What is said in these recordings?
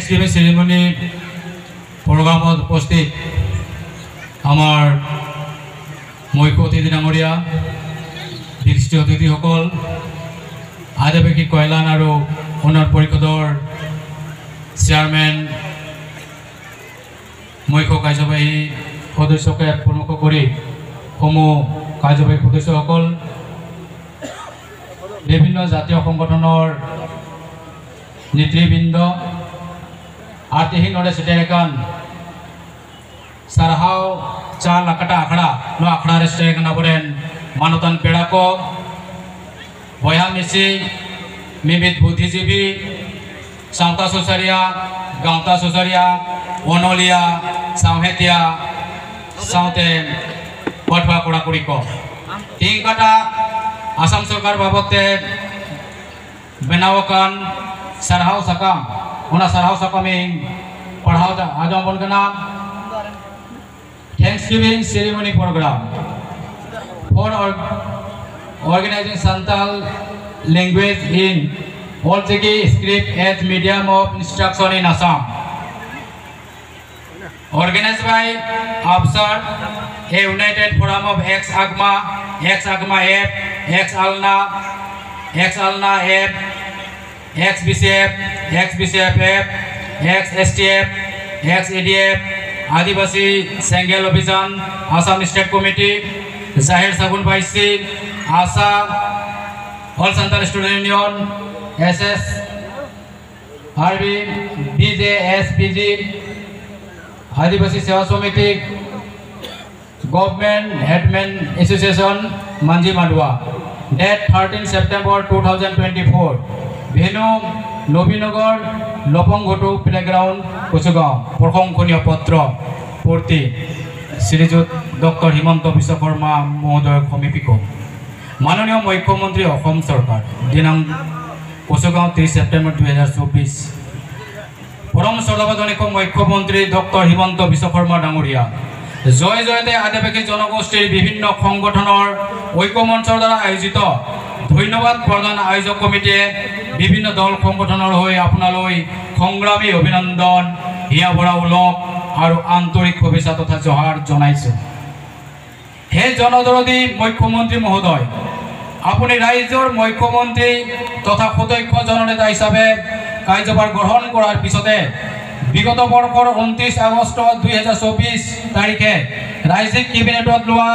Thanksgiving ceremony programot উপস্থিত আমাৰ মৈত্ৰ অতিথি ডাঙৰীয়া বিশিষ্ট অতিথিসকল আদিবাসী কল্যাণ আৰু উন্নয়ন পৰিষদৰ চেয়াৰমেন মুখ্য কাৰ্যবাহী সদস্যকে প্ৰমুখ কৰি সমূহ কাৰ্যবাহী সদস্যসকল বিভিন্ন জাতীয় সংগঠনৰ নেতৃবৃন্দ आर्थिक रेस्टेरेकान सरहाव चार लाकटा आखड़ा नो आखड़ा रेस्टेरेकान अबरेन मानोतन पेड़ा को बया मिसी मिमित बुद्धिजीवी सावता सुसारिया गांवता सुसारिया ओनोलिया सावहेतिया सावते पठवा कोड़ा कुड़ी को तीन कटा आसाम सरकार बाबते बनावकान सरहाव सकाम उना सरहाव सकामी पढ़ाओ आजम बन के नाम Thanksgiving ceremony program for organizing Santal language in Oltiki script as medium of instruction in Assam. Organized by ABSAR, a united forum of ex-AGMA F, ex-ALNA F, ex-BCF, ex-BCFF, ex-STF, ex-ADF, Adivasi Sengel Obhijan, Assam State Committee, Zahir Sagun Baisi, ASA, All Santal Student Union, SS, RB, BJ, SPG, Adivasi Seva Samiti, Government Headman Association, Manji Madua, date 13 September 2024. Venue Nobinagar Loponghotu Playground Kusugaon Porkhongkhoniya Patra Purti Srijut Dr. Himanta Biswa Sarma Mohodoy Khomipiko Manoniya Mukhyamantri Assam Sarkar Dinang Kusugaon 3 September 2024 Param Sardabadonik Mukhyamantri Dr. Himanta Biswa Sarma Dangoriya জয় জয়তে আদিবাসী জনগোষ্ঠীৰ বিভিন্ন সংগঠনৰ ঐক্যমঞ্চৰ দ্বাৰা আয়োজিত ধন্যবাদ প্ৰদান আয়োজক কমিটিয়ে বিভিন্ন দল সংগঠনৰ হৈ আপোনালৈ সংগ্ৰামী অভিনন্দন হিয়া ভৰা উলক আৰু আন্তৰিক শুভেচ্ছা তথা জহাৰ জনাইছো হে জনদৰদী মুখ্যমন্ত্ৰী মহোদয় আপুনি ৰাজ্যৰ মুখ্যমন্ত্ৰী তথা সুদক্ষ জননেতা হিচাপে কাৰ্যভাৰ গ্ৰহণ কৰাৰ পিছতে বিগত বৰ্ষৰ 29 আগষ্ট 2024 তাৰিখে ৰাজ্যিক কেবিনেটত লোৱা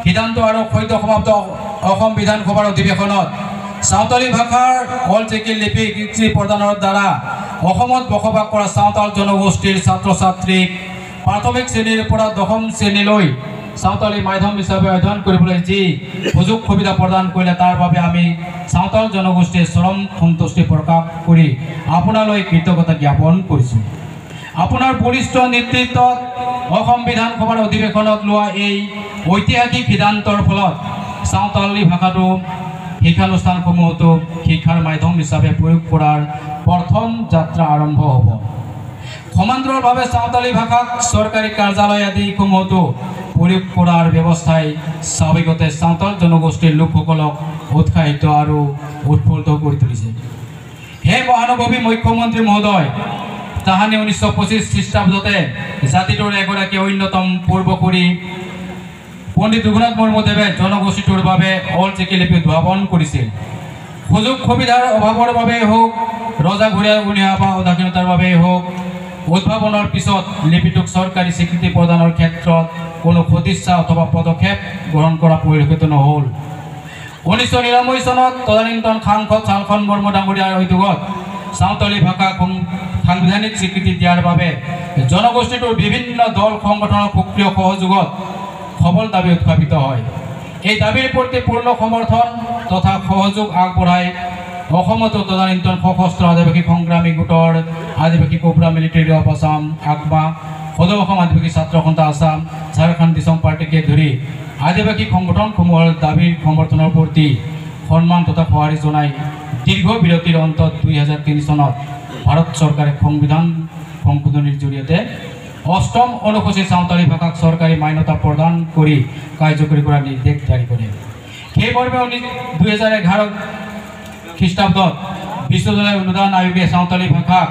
সিদ্ধান্ত আৰু সৈতে সমাপ্ত অসম বিধানসভাৰ অধিৱেশনত সাঁওতালী ভাষাৰ অলচিকি লিপি কৃতি প্ৰদানৰ দ্বাৰা অসমত বসবাস কৰা সাঁওতাল জনগোষ্ঠীৰ ছাত্ৰ ছাত্ৰীক প্ৰাথমিক শ্ৰেণীৰ পৰা দশম শ্ৰেণীলৈ সাঁওতালী মাধ্যম হিচাপে অধ্যয়ন কৰিবলৈ যি সুযোগ সুবিধা প্ৰদান কৰিলে তাৰ বাবে আমি সাঁওতাল জনগোষ্ঠীৰ চৰম সন্তুষ্টি প্ৰকাশ কৰি আপোনালৈ কৃতজ্ঞতা জ্ঞাপন কৰিছোঁ আপোনাৰ বলিষ্ঠ নেতৃত্বত অসম বিধানসভাৰ অধিৱেশনত লোৱা এই ঐতিহাসিক সিদ্ধান্তৰ ফলত সাঁওতালী ভাষাটো শিক্ষানুষ্ঠানসমূহতো শিক্ষাৰ মাধ্যম হিচাপে প্ৰয়োগ কৰাৰ প্ৰথম যাত্ৰা আৰম্ভ হ'ব সমান্তৰালভাৱে সাঁওতালী ভাষাক চৰকাৰী কাৰ্যালয় আদিসমূহতো প্ৰয়োগ কৰাৰ ব্যৱস্থাই স্বাভাৱিকতে সাঁওতাল জনগোষ্ঠীৰ লোকসকলক উৎসাহিত আৰু উৎফুল্লিত কৰি তুলিছে হে মহানুভৱী মুখ্যমন্ত্ৰী মহোদয় তাহানি 1925 খ্ৰীষ্টাব্দতে জাতিটোৰ এগৰাকী অন্যতম পূৰ্বপুৰী পণ্ডিত ৰঘুনাথ মুৰ্মুদেৱে জনগোষ্ঠীটোৰ বাবে অলচিকি লিপি উদ্ভাৱন কৰিছিল সুযোগ সুবিধাৰ অভাৱৰ বাবে হোক ৰজা ঘূৰাই উনিয়া বা উদাসীনতাৰ বাবে হোক উদ্ভাৱনৰ পিছত লিপিটোক চৰকাৰী স্বীকৃতি প্ৰদানৰ ক্ষেত্ৰত কোনো সদিচ্ছা অথবা পদক্ষেপ গ্ৰহণ কৰা পৰিলক্ষিত নহ'ল 1999 চনত তদানীন্তন সাংসদ চালখন মুৰ্মু ডাঙৰীয়াৰ উদ্যোগত সাঁওতালী ভাষাক সাংবিধানিক স্বীকৃতি দিয়াৰ বাবে জনগোষ্ঠীটোৰ বিভিন্ন দল সংগঠনৰ সক্ৰিয় সহযোগত সবল দাবী উত্থাপিত হয় এই দাবীৰ প্ৰতি পূৰ্ণ সমৰ্থন তথা সহযোগ আগবঢ়াই অসমতো তদানীন্তন সশস্ত্ৰ আদিবাসী সংগ্ৰামী গোটৰ আদিবাসী কোব্ৰা মিলিটাৰী অফ আসাম আগমা সদৌ অসম আদিবাসী ছাত্ৰ সন্থা আসাম ঝাৰখণ্ড দিছম পাৰ্টিকে ধৰি আদিবাসী সংগঠনসমূহৰ দাবীৰ সমৰ্থনৰ প্ৰতি সন্মান তথা সঁহাৰি জনাই দীৰ্ঘ বিৰতিৰ অন্তত 2003 চনত ভাৰত চৰকাৰে সংবিধান সংশোধনীৰ জৰিয়তে অষ্টম অনুসূচী সাঁওতালী ভাষাক চৰকাৰী মান্যতা প্ৰদান কৰি কাৰ্যকৰী কৰাৰ নিৰ্দেশ জাৰি কৰে সেই মৰ্মে 2011 খ্ৰীষ্টাব্দত বিশ্বজনীন অনুদান আয়োগে সাঁওতালী ভাষাক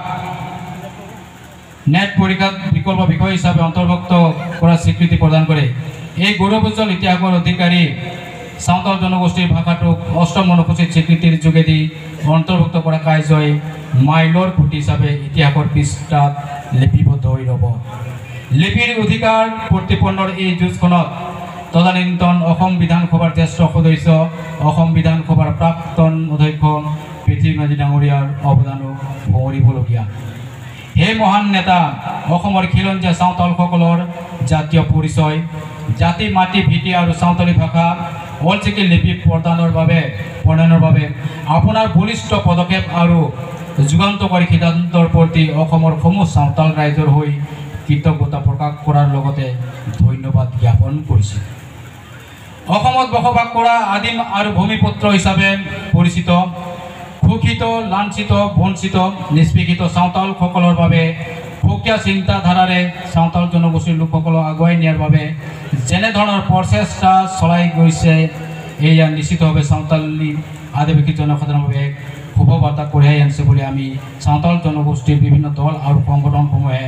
নেট পৰীক্ষাত বিকল্প বিষয় হিচাপে অন্তৰ্ভুক্ত কৰাৰ স্বীকৃতি প্ৰদান কৰে। এই গৌৰৱোজ্জ্বল ইতিহাসৰ অধিকাৰী সাঁওতাল জনগোষ্ঠীৰ ভাষাটোক অষ্টম অনুসূচিত স্বীকৃতিৰ যোগেদি অন্তৰ্ভুক্ত কৰা কাৰ্যই মাইলৰ খুঁটি হিচাপে ইতিহাসৰ পৃষ্ঠাত লিপিবদ্ধ হৈ ৰ'ব। লিপিৰ অধিকাৰ প্ৰতিপন্নৰ এই যুঁজখনত তদানীন্তন অসম বিধানসভাৰ জ্যেষ্ঠ সদস্য অসম বিধানসভাৰ প্ৰাক্তন অধ্যক্ষ পৃথ্বীৰাজ ডাঙৰীয়াৰ অৱদানো সোঁৱৰিবলগীয়া। হে মহান নেতা, অসমৰ খিলঞ্জীয়া চাওতালসকলৰ জাতীয় পৰিচয়, জাতি মাটি ভীতি আৰু চাওতালী ভাষা অলচিকি লিপি প্ৰণয়নৰ বাবে আপোনাৰ বলিষ্ঠ পদক্ষেপ আৰু যুগান্তকাৰী সিদ্ধান্তৰ প্ৰতি অসমৰ সমূহ চাওতাল ৰাইজৰ হৈ কৃতজ্ঞতা প্ৰকাশ কৰাৰ লগতে ধন্যবাদ জ্ঞাপন কৰিছোঁ। অসমত বসবাস কৰা আদিম আৰু ভূমিপুত্ৰ হিচাপে পৰিচিত শোষিত, লাঞ্ছিত, বঞ্চিত, নিষ্পেষিত চাওতালসকলৰ বাবে সুকীয়া চিন্তাধাৰাৰে চাওতাল জনগোষ্ঠীৰ লোকসকলক আগুৱাই নিয়াৰ বাবে যেনেধৰণৰ প্ৰচেষ্টা চলাই গৈছে, এয়া নিশ্চিতভাৱে চাওতালী আদিবাসী জনসাধাৰণৰ বাবে এক শুভবাৰ্তা কঢ়িয়াই আনিছে বুলি আমি চাওতাল জনগোষ্ঠীৰ বিভিন্ন দল আৰু সংগঠনসমূহে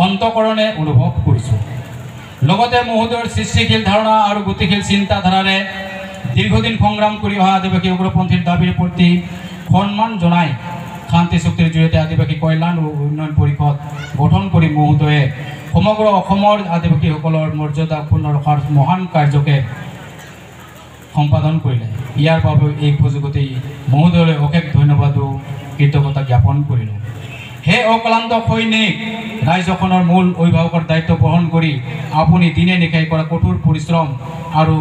অন্তঃকৰণে অনুভৱ কৰিছোঁ। লগতে মহোদয়ৰ সৃষ্টিশীল ধাৰণা আৰু গতিশীল চিন্তাধাৰাৰে দীৰ্ঘদিন সংগ্ৰাম কৰি অহা আদিবাসী উগ্ৰপন্থীৰ দাবীৰ প্ৰতি সন্মান জনাই শান্তি চুক্তিৰ জৰিয়তে আদিবাসী কল্যাণ আৰু উন্নয়ন পৰিষদ গঠন কৰি মহোদয়ে সমগ্ৰ অসমৰ আদিবাসীসকলৰ মৰ্যাদা অক্ষুণ্ণ ৰখাৰ মহান কাৰ্যকে সম্পাদন কৰিলে। ইয়াৰ বাবে এই সুযোগতে মহোদয়লৈ অশেষ ধন্যবাদ আৰু কৃতজ্ঞতা জ্ঞাপন কৰিলোঁ। হে অক্লান্ত সৈনিক, ৰাজ্যখনৰ মূল অভিভাৱকৰ দায়িত্ব বহন কৰি আপুনি দিনে নিশাই কৰা কঠোৰ পৰিশ্ৰম আৰু